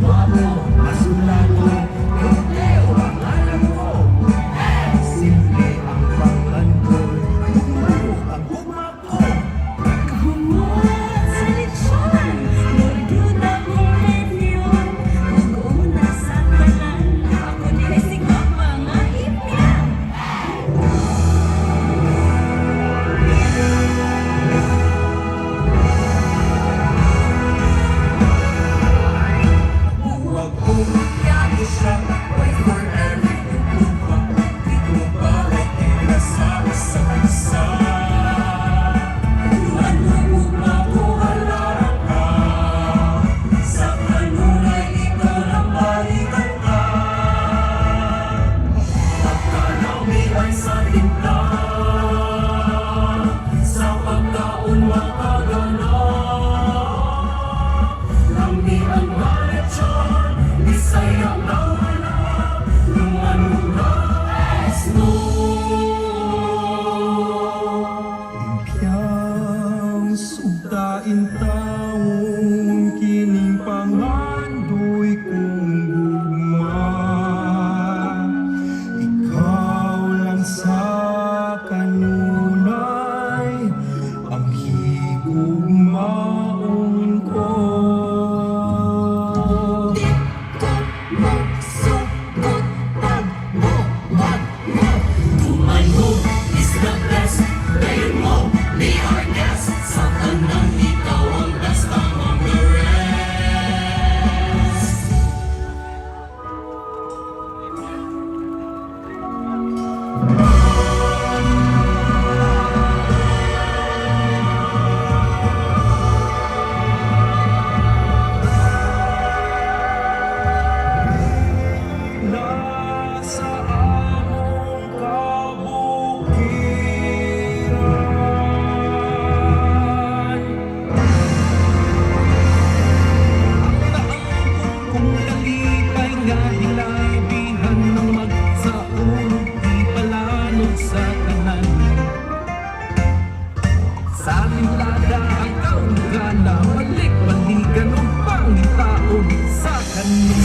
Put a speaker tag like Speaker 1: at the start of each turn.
Speaker 1: Guwapo, masulado, Romeo ang alam ko. Simple ang pangkantor, tumulo ang guma ko.
Speaker 2: Kumuha sa lechon, morduda kong medyon. Mag-una sa talan, ako nilisig ang mga hipyan.
Speaker 1: Huwag kong yago siya, wait forever yung lupa. Di ko balik inasama sa isa. Tuhan mo mabuhalaran ka. Sa kanunay ikaw lang balikan ka. Pagkanamihan sa tinta, sa pagkaunwang kagana. Lamihan malit siya, di sayang na wala. Nung ano na Impyang sugdain taong kining pangandoy kong gugma. Ikaw lang sa kanunay ang higugmaon ko.
Speaker 2: Di ko magsugot pag buwag mo.
Speaker 1: Tumayo is the best. Ngayon mo, be our guest. Sa tanang ikaw ang best among the rest. Nasa among kabukiran, kung kalipay nga hilabihan ng magsaulog di palanod sa tanan. Sa limlada ang kaungana, balik-balikan ng pangitaon sa kanila.